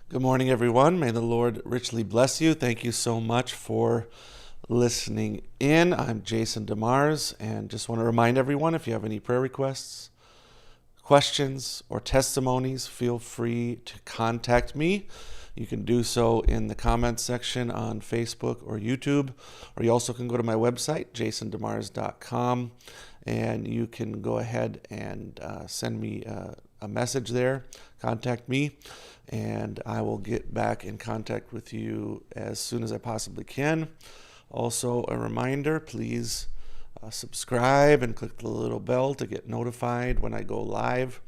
Good morning, everyone. May the Lord richly bless you. Thank you so much for listening in. I'm jjdemars, and just want to remind everyone, if you have any prayer requests, questions, or testimonies, feel free to contact me. You can do so in the comments section on Facebook or YouTube, or you also can go to my website, jjdemars.com, and you can go ahead and send me a message there, contact me, and I will get back in contact with you as soon as I possibly can. Also, a reminder, please subscribe and click the little bell to get notified when I go live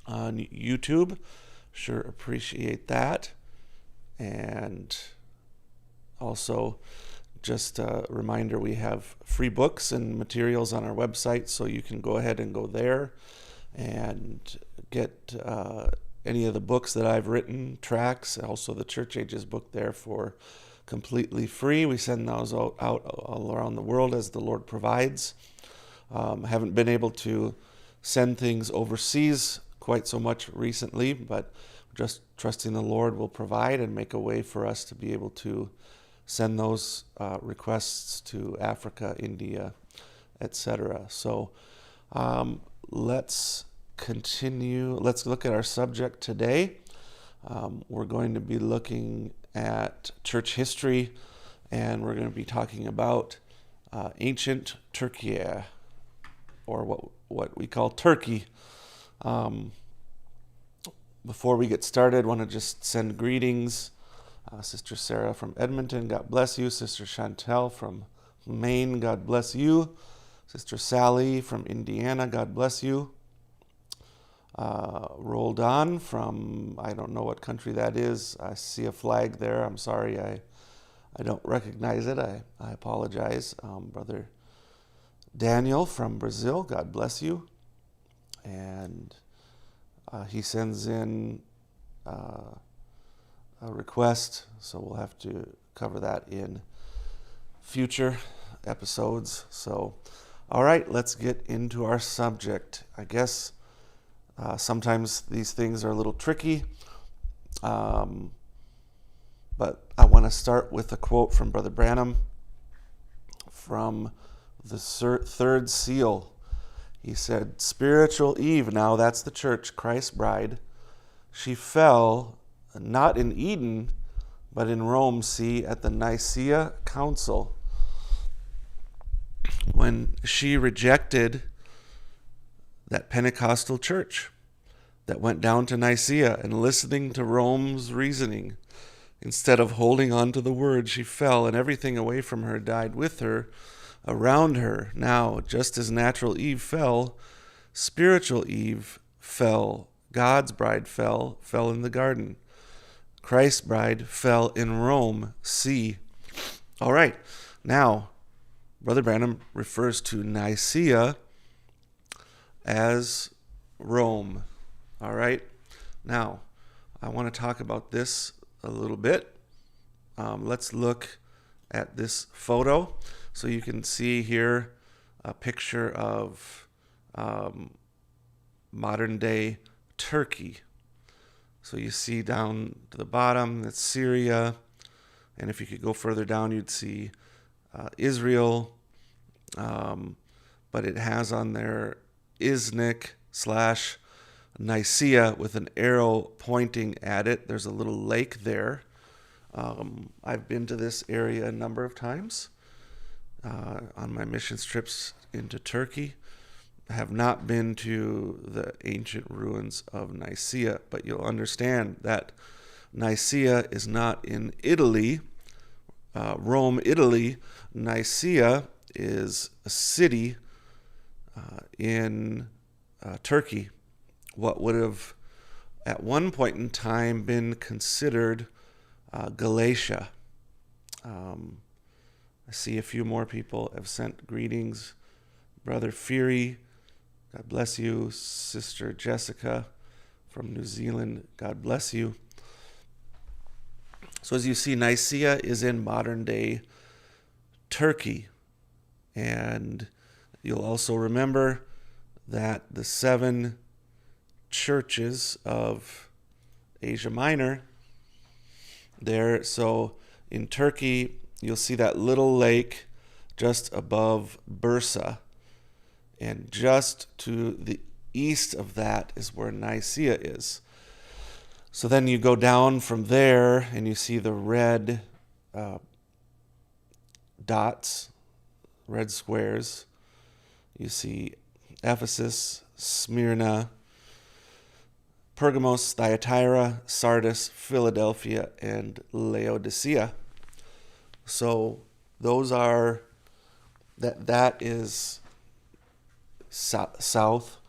on YouTube. Sure appreciate that. And also, just a reminder, we have free books and materials on our website, so you can go ahead and go there and get any of the books that I've written, tracts, also the Church Ages book there for completely free. We send those out all around the world as the Lord provides. Haven't been able to send things overseas quite so much recently, but just trusting the Lord will provide and make a way for us to be able to send those requests to Africa, India, etc. So let's continue. Let's look at our subject today. We're going to be looking at church history, and we're going to be talking about ancient Turkiye, or what we call Turkey. Before we get started, I want to just send greetings. Sister Sarah from Edmonton, God bless you. Sister Chantel from Maine, God bless you. Sister Sally from Indiana, God bless you. Rolled on from, I don't know what country that is. I see a flag there. I'm sorry, I don't recognize it. I apologize. Brother Daniel from Brazil, God bless you. And he sends in a request, so we'll have to cover that in future episodes. So, all right, let's get into our subject. I guess sometimes these things are a little tricky, but I want to start with a quote from Brother Branham from the third seal. He said, "Spiritual Eve, now that's the church, Christ's bride, she fell not in Eden, but in Rome, see, at the Nicaea Council, when she rejected that Pentecostal church that went down to Nicaea and listening to Rome's reasoning. Instead of holding on to the word, she fell, and everything away from her died with her, around her. Now, just as natural Eve fell, spiritual Eve fell. God's bride fell in the garden. Christ's bride fell in Rome, see." All right, now, Brother Branham refers to Nicaea as Rome. All right, now I want to talk about this a little bit. Let's look at this photo. So you can see here a picture of modern day Turkey. So you see down to the bottom, that's Syria. And if you could go further down, you'd see Israel. But it has on there Iznik/Nicaea with an arrow pointing at it. There's a little lake there. I've been to this area a number of times on my missions trips into Turkey. I have not been to the ancient ruins of Nicaea, but you'll understand that Nicaea is not in Italy, Rome, Italy. Nicaea is a city in Turkey, what would have at one point in time been considered Galatia. I see a few more people have sent greetings. Brother Fury, God bless you. Sister Jessica from New Zealand, God bless you. So as you see, Nicaea is in modern day Turkey. And you'll also remember that the 7 churches of Asia Minor there. So in Turkey, you'll see that little lake just above Bursa. And just to the east of that is where Nicaea is. So then you go down from there and you see the red dots, red squares. You see Ephesus, Smyrna, Pergamos, Thyatira, Sardis, Philadelphia, and Laodicea. So those are, that is southwest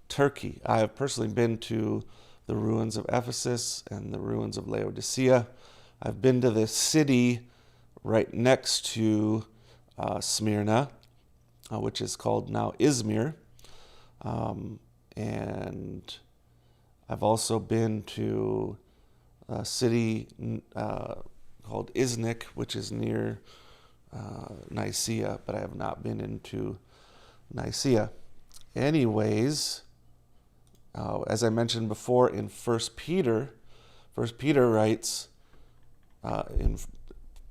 Turkey. I have personally been to the ruins of Ephesus and the ruins of Laodicea. I've been to the city right next to Smyrna, which is called now Izmir. And I've also been to a city called Iznik, which is near Nicaea, but I have not been into Nicaea. Anyways, as I mentioned before, in 1 Peter writes, in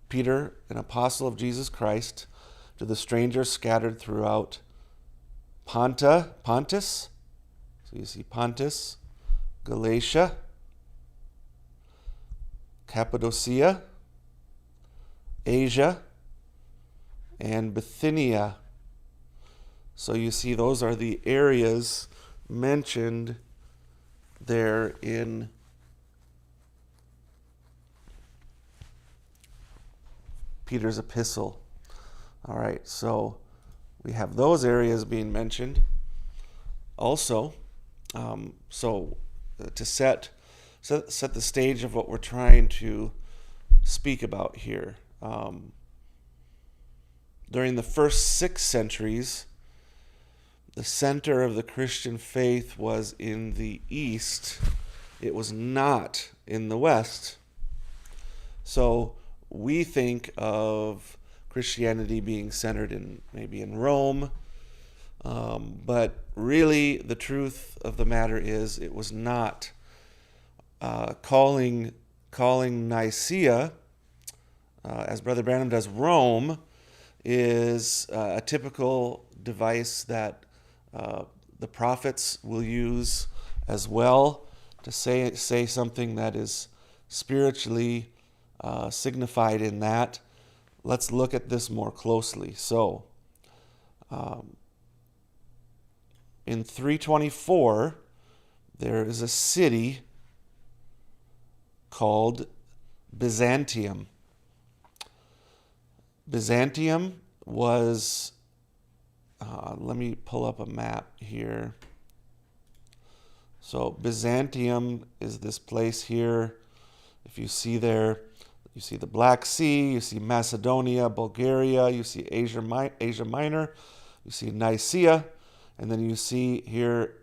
Peter, an apostle of Jesus Christ, to the strangers scattered throughout Pontus, so you see Pontus, Galatia, Cappadocia, Asia, and Bithynia. So you see those are the areas mentioned there in Peter's epistle. All right, so we have those areas being mentioned. Also, to set the stage of what we're trying to speak about here. During the first 6 centuries, the center of the Christian faith was in the East. It was not in the West. So we think of Christianity being centered maybe in Rome, but really the truth of the matter is it was not. Calling Nicaea, as Brother Branham does Rome, is a typical device that the prophets will use as well to say something that is spiritually signified in that. Let's look at this more closely. So, in 324, there is a city called Byzantium. Byzantium was, let me pull up a map here. So Byzantium is this place here. If you see there, you see the Black Sea, you see Macedonia, Bulgaria, you see Asia Minor, you see Nicaea, and then you see here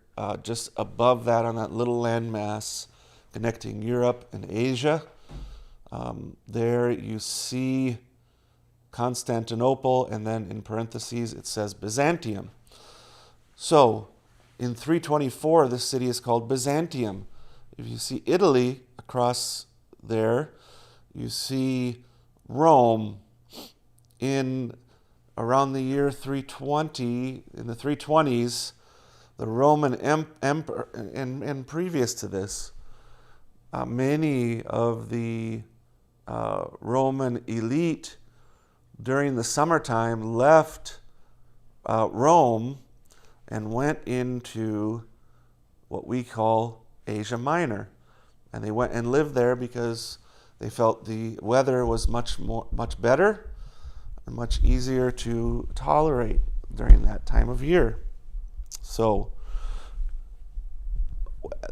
just above that on that little landmass connecting Europe and Asia. There you see Constantinople, and then in parentheses it says Byzantium. So in 324, this city is called Byzantium. If you see Italy across there, you see Rome. In around the year 320, in the 320s, the Roman Emperor, and previous to this, many of the Roman elite during the summertime left Rome and went into what we call Asia Minor. And they went and lived there because they felt the weather was much better and much easier to tolerate during that time of year. So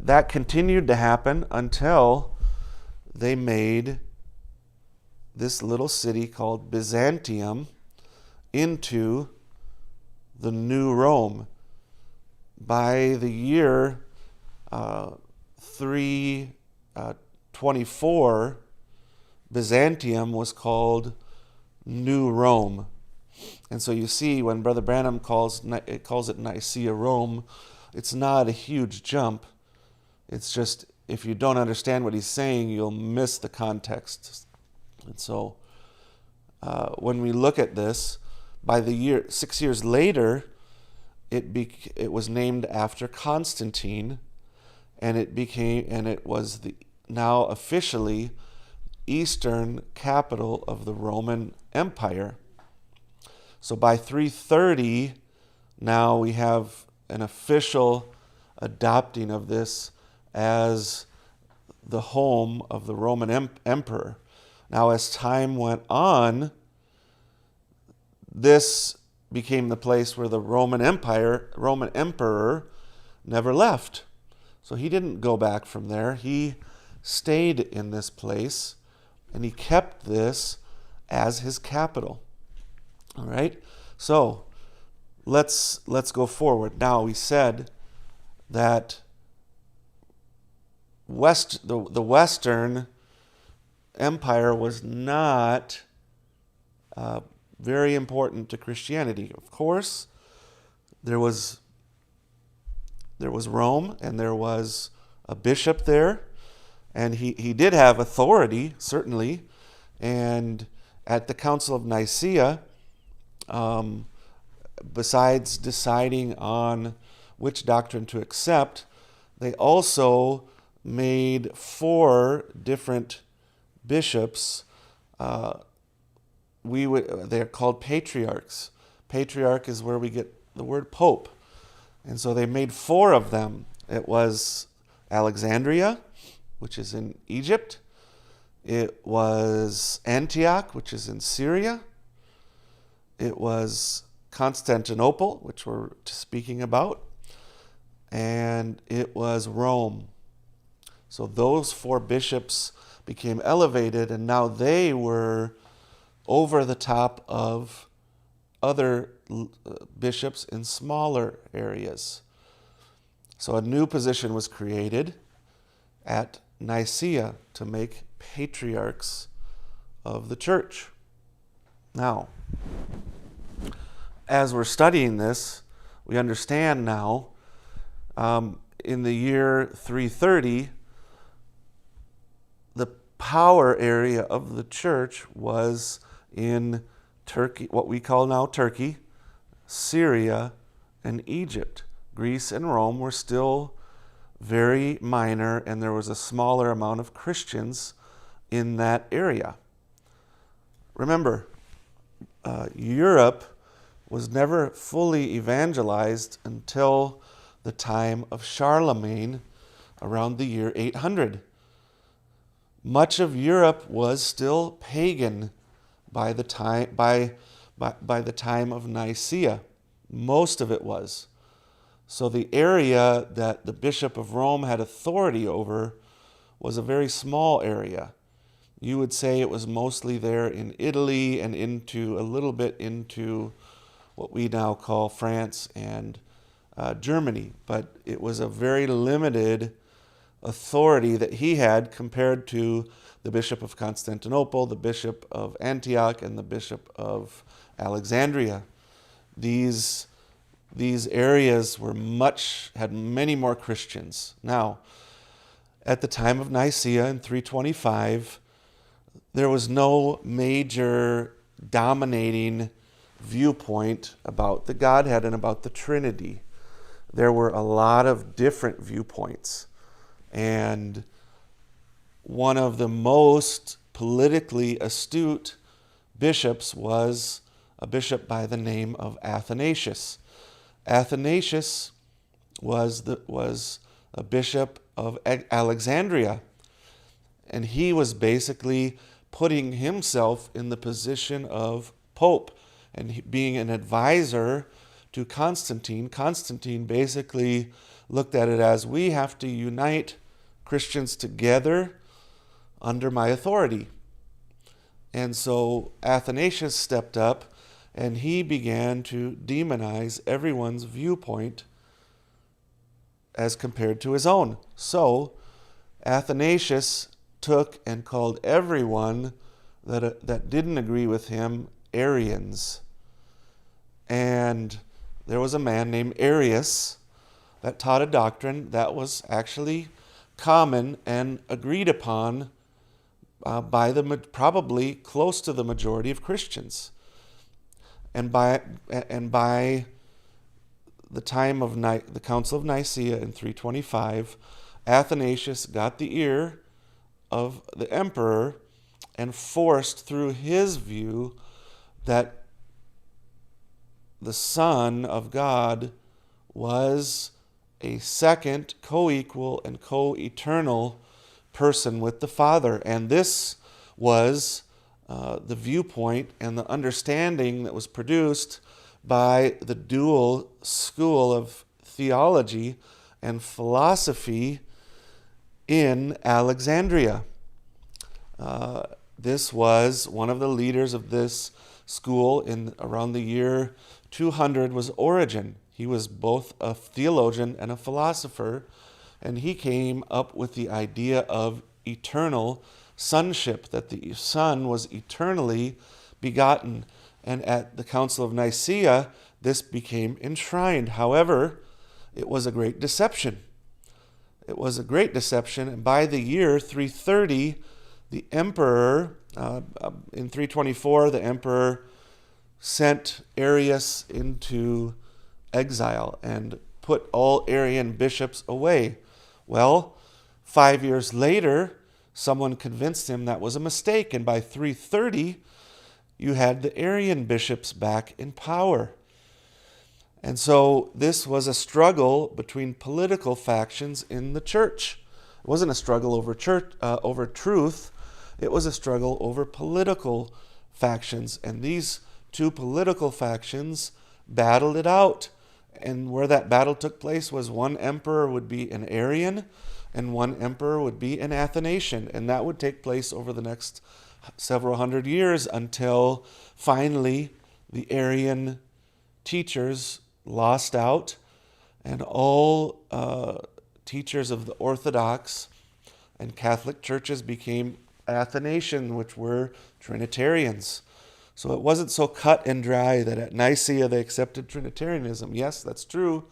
that continued to happen until they made this little city called Byzantium into the New Rome. By the year 324, Byzantium was called New Rome. And so you see when Brother Branham calls it Nicaea Rome, it's not a huge jump. It's just, if you don't understand what he's saying, you'll miss the context. And so when we look at this, by the year 6 years later, it was named after Constantine, and it was the now officially eastern capital of the Roman Empire. So by 330, now we have an official adopting of this as the home of the Roman emperor. Now, as time went on, this became the place where the Roman emperor never left. So he didn't go back from there. He stayed in this place, and he kept this as his capital. All right? So let's go forward. Now, we said that the Western Empire was not very important to Christianity. Of course, there was Rome, and there was a bishop there, and he did have authority, certainly. And at the Council of Nicaea, besides deciding on which doctrine to accept, they also made 4 different bishops. They're called patriarchs. Patriarch is where we get the word pope. And so they made 4 of them. It was Alexandria, which is in Egypt. It was Antioch, which is in Syria. It was Constantinople, which we're speaking about. And it was Rome. So those 4 bishops became elevated, and now they were over the top of other bishops in smaller areas. So a new position was created at Nicaea to make patriarchs of the church. Now, as we're studying this, we understand now, in the year 330, the power area of the church was in Turkey, what we call now Turkey, Syria, and Egypt. Greece and Rome were still very minor, and there was a smaller amount of Christians in that area. Remember, Europe was never fully evangelized until the time of Charlemagne around the year 800. Much of Europe was still pagan by the time of Nicaea. Most of it was. So the area that the Bishop of Rome had authority over was a very small area. You would say it was mostly there in Italy and a little bit into what we now call France and Germany. But it was a very limited authority that he had compared to the Bishop of Constantinople, the Bishop of Antioch, and the Bishop of Alexandria. These areas had many more Christians. Now, at the time of Nicaea in 325, there was no major dominating viewpoint about the Godhead and about the Trinity. There were a lot of different viewpoints. And one of the most politically astute bishops was a bishop by the name of Athanasius. Athanasius was a bishop of Alexandria, and he was basically putting himself in the position of pope and being an advisor to Constantine. Constantine basically looked at it as, we have to unite Christians together under my authority. And so Athanasius stepped up, and he began to demonize everyone's viewpoint as compared to his own. So Athanasius took and called everyone that didn't agree with him Arians. And there was a man named Arius that taught a doctrine that was actually common and agreed upon by probably close to the majority of Christians. And by the time of the Council of Nicaea in 325, Athanasius got the ear of the emperor and forced through his view that the Son of God was a second, co-equal, and co-eternal person with the Father. And this was the viewpoint and the understanding that was produced by the dual school of theology and philosophy in Alexandria. This was one of the leaders of this school in around the year 200 was Origen. He was both a theologian and a philosopher, and he came up with the idea of eternal sonship, that the Son was eternally begotten. And at the Council of Nicaea, this became enshrined. However, it was a great deception. It was a great deception, and by the year 330, the emperor, in 324, the emperor sent Arius into exile and put all Arian bishops away. Well, 5 years later, someone convinced him that was a mistake, and by 330, you had the Arian bishops back in power. And so this was a struggle between political factions in the church. It wasn't a struggle over truth. It was a struggle over political factions. And these two political factions battled it out. And where that battle took place was one emperor would be an Arian and one emperor would be an Athanasian. And that would take place over the next several hundred years until finally the Arian teachers lost out, and all teachers of the Orthodox and Catholic churches became Athanasian, which were Trinitarians. So it wasn't so cut and dry that at Nicaea they accepted Trinitarianism. Yes, that's true,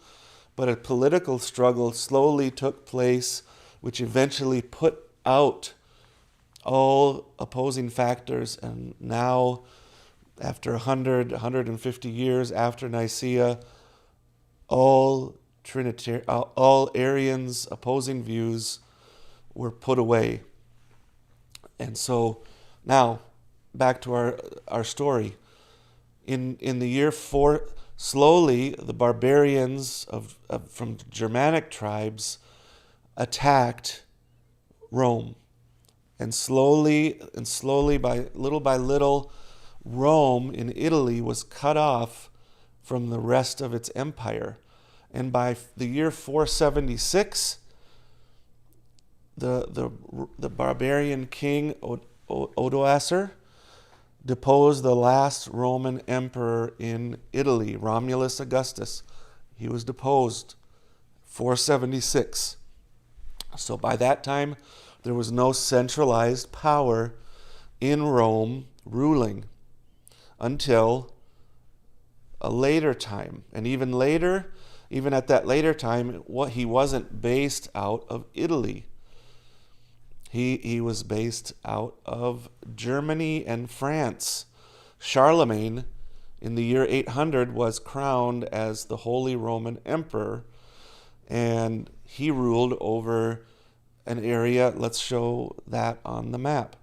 but a political struggle slowly took place, which eventually put out all opposing factors, and now, after 150 years after Nicaea, all Arians' opposing views were put away. And so now, back to our story. In the year 4, slowly the barbarians from Germanic tribes attacked Rome. And slowly, by little, Rome in Italy was cut off from the rest of its empire. And by the year 476, the barbarian king Odoacer deposed the last Roman emperor in Italy, Romulus Augustus. He was deposed 476. So by that time, there was no centralized power in Rome ruling until a later time. And even later, even at that later time, he wasn't based out of Italy. He was based out of Germany and France. Charlemagne, in the year 800, was crowned as the Holy Roman Emperor, and he ruled over an area. Let's show that on the map.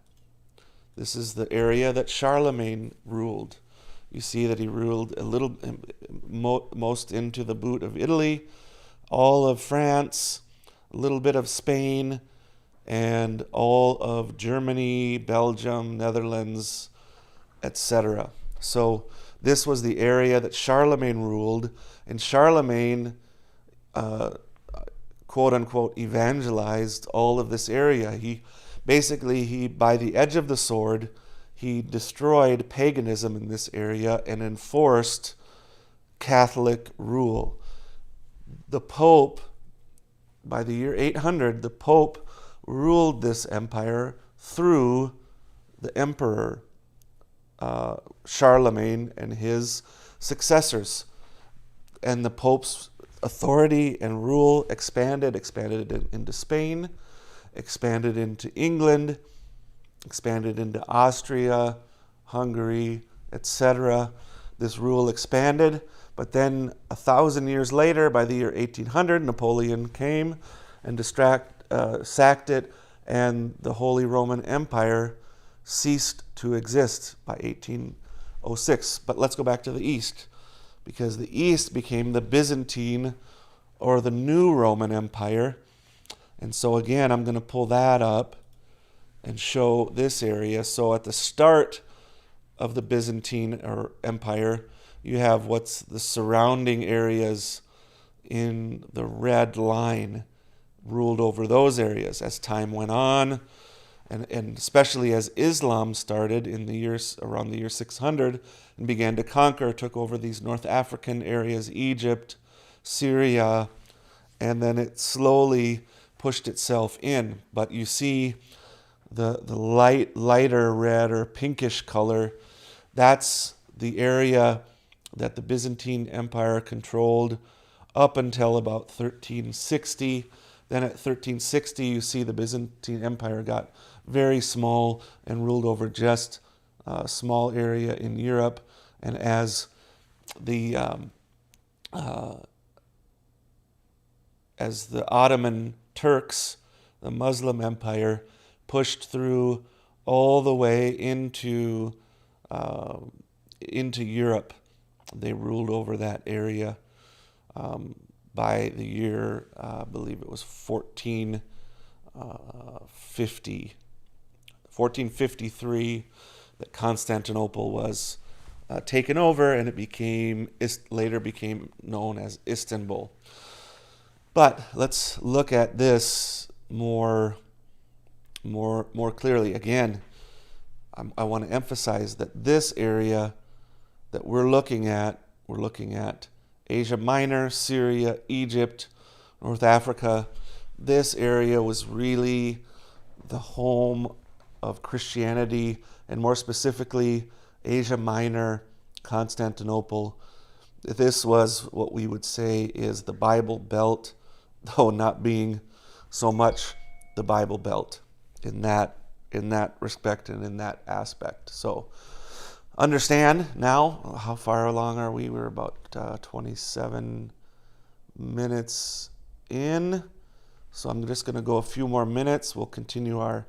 This is the area that Charlemagne ruled. You see that he ruled a little, most into the boot of Italy, all of France, a little bit of Spain, and all of Germany, Belgium, Netherlands, etc. So this was the area that Charlemagne ruled, and Charlemagne, quote unquote, evangelized all of this area. He by the edge of the sword, he destroyed paganism in this area and enforced Catholic rule. The Pope, by the year 800, the Pope ruled this empire through the emperor Charlemagne and his successors. And the popes authority and rule expanded into Spain, expanded into England, expanded into Austria, Hungary, etc. This rule expanded, but then 1,000 years later, by the year 1800, Napoleon came and sacked it, and the Holy Roman Empire ceased to exist by 1806. But let's go back to the East, because the East became the Byzantine or the New Roman Empire. And so again, I'm going to pull that up and show this area. So at the start of the Byzantine Empire, you have what's the surrounding areas in the red line ruled over those areas. As time went on, and especially as Islam started in the years around the year 600 and began to conquer, took over these North African areas, Egypt, Syria, and then it slowly pushed itself in. But you see the lighter red or pinkish color, that's the area that the Byzantine Empire controlled up until about 1360. Then at 1360, you see the Byzantine Empire got very small and ruled over just a small area in Europe. And as the Ottoman Turks, the Muslim Empire, pushed through all the way into Europe, they ruled over that area by the year, I believe it was 1453, that Constantinople was taken over, and it later became known as Istanbul. But let's look at this more clearly. Again, I want to emphasize that this area that we're looking at Asia Minor, Syria, Egypt, North Africa. This area was really the home of Christianity, and more specifically, Asia Minor, Constantinople. This was what we would say is the Bible Belt, though not being so much the Bible Belt in that respect and in that aspect. So understand now, how far along are we? We're about 27 minutes in. So I'm just going to go a few more minutes. We'll continue our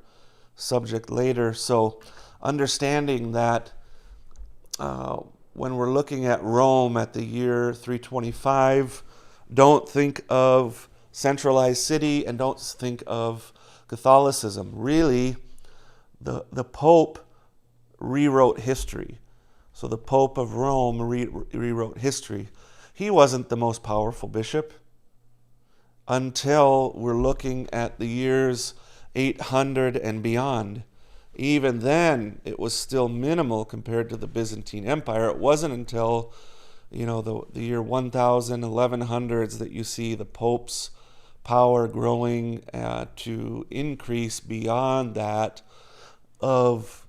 subject later. So understanding that when we're looking at Rome at the year 325, don't think of centralized city and don't think of Catholicism. Really, the Pope rewrote history. So the Pope of Rome rewrote history. He wasn't the most powerful bishop until we're looking at the years 800 and beyond. Even then, it was still minimal compared to the Byzantine Empire. It wasn't until, the year 1000, 1100s that you see the Pope's power growing to increase beyond that of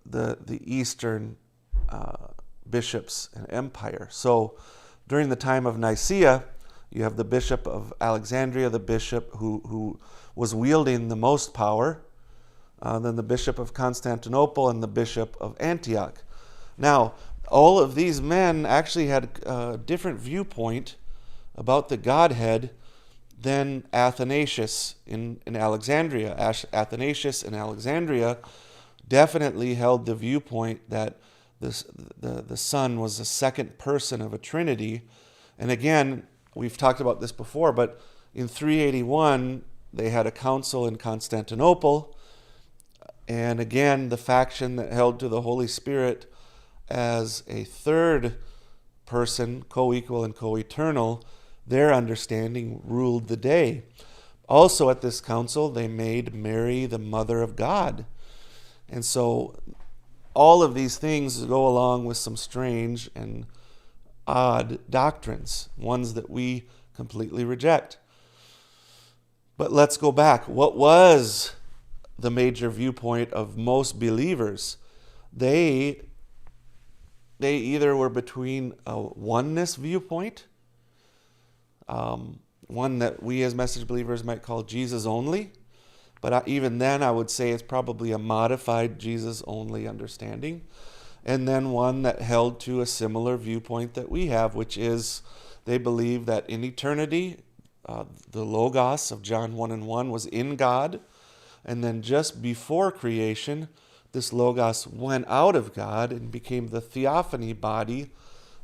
the Eastern bishops and empire. So during the time of Nicaea, you have the Bishop of Alexandria, the bishop who was wielding the most power, then the Bishop of Constantinople and the Bishop of Antioch. Now, all of these men actually had a different viewpoint about the Godhead than Athanasius in Alexandria. Athanasius in Alexandria definitely held the viewpoint that the Son was the second person of a Trinity. And again, we've talked about this before, but in 381, they had a council in Constantinople. And again, the faction that held to the Holy Spirit as a third person, co-equal and co-eternal, their understanding ruled the day. Also at this council, they made Mary the Mother of God. And so all of these things go along with some strange and odd doctrines, ones that we completely reject. But let's go back. What was the major viewpoint of most believers? They either were between a oneness viewpoint, one that we as message believers might call Jesus only. But even then, I would say it's probably a modified Jesus only understanding. And then one that held to a similar viewpoint that we have, which is they believe that in eternity, the Logos of John 1:1 was in God. And then just before creation, this Logos went out of God and became the theophany body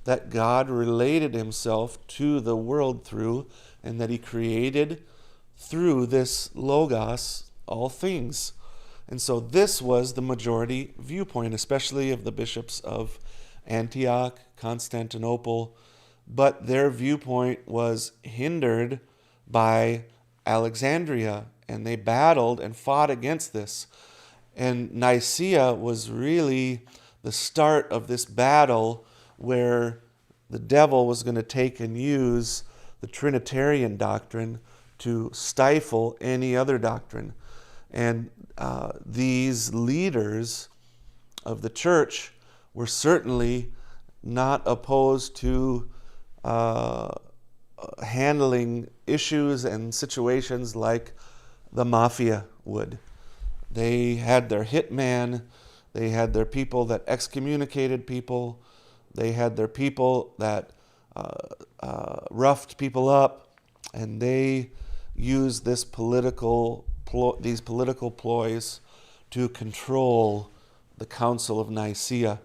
that God related himself to the world through, and that he created through this Logos all things. And so this was the majority viewpoint, especially of the bishops of Antioch, Constantinople. But their viewpoint was hindered by Alexandria, and they battled and fought against this. And Nicaea was really the start of this battle where the devil was going to take and use the Trinitarian doctrine to stifle any other doctrine. And these leaders of the church were certainly not opposed to handling issues and situations like the mafia would. They had their hitman, they had their people that excommunicated people, they had their people that roughed people up, and they used these political ploys to control the Council of Nicaea.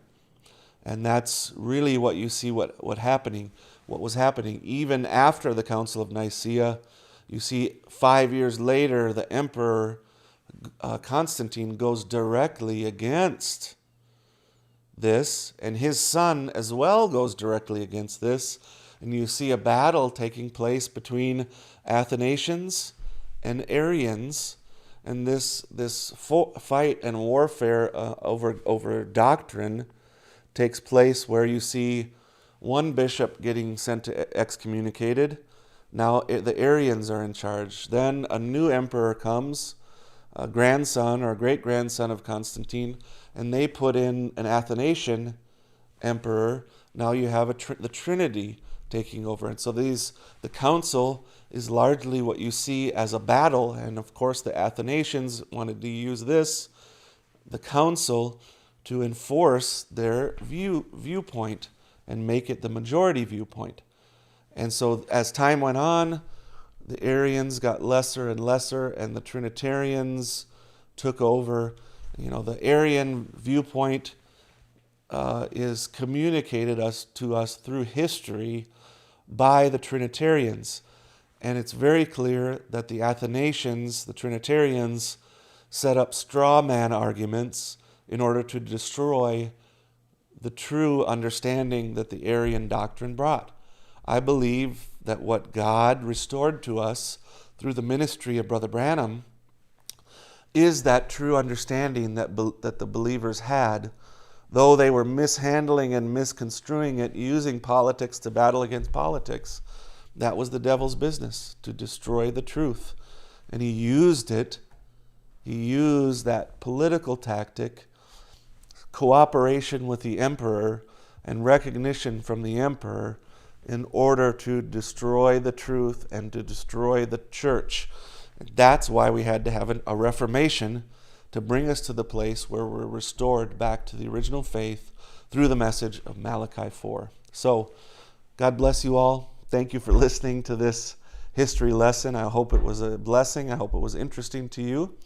And that's really what you see what was happening. Even after the Council of Nicaea, you see 5 years later, the Emperor Constantine goes directly against this, and his son as well goes directly against this. And you see a battle taking place between Athanasians and Arians, and this fight and warfare over doctrine takes place, where you see one bishop getting sent to excommunicated. Now the Arians are in charge. Then a new emperor comes, a grandson or a great-grandson of Constantine, and they put in an Athanasian emperor. Now you have the Trinity taking over. And so the council is largely what you see as a battle. And of course the Athanasians wanted to use the council, to enforce their viewpoint and make it the majority viewpoint. And so as time went on, the Arians got lesser and lesser, and the Trinitarians took over. The Arian viewpoint is communicated to us through history by the Trinitarians. And it's very clear that the Athanasians, the Trinitarians, set up straw man arguments in order to destroy the true understanding that the Arian doctrine brought. I believe that what God restored to us through the ministry of Brother Branham is that true understanding that the believers had, though they were mishandling and misconstruing it, using politics to battle against politics. That was the devil's business, to destroy the truth. And he used it. He used that political tactic, cooperation with the emperor, and recognition from the emperor, in order to destroy the truth and to destroy the church. That's why we had to have a reformation, to bring us to the place where we're restored back to the original faith through the message of Malachi 4. So, God bless you all. Thank you for listening to this history lesson. I hope it was a blessing. I hope it was interesting to you.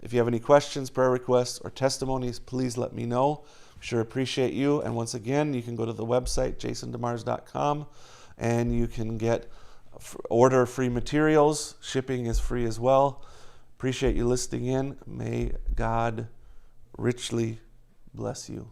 If you have any questions, prayer requests, or testimonies, please let me know. Sure appreciate you. And once again, you can go to the website, jjdemars.com, and you can order free materials. Shipping is free as well. Appreciate you listening in. May God richly bless you.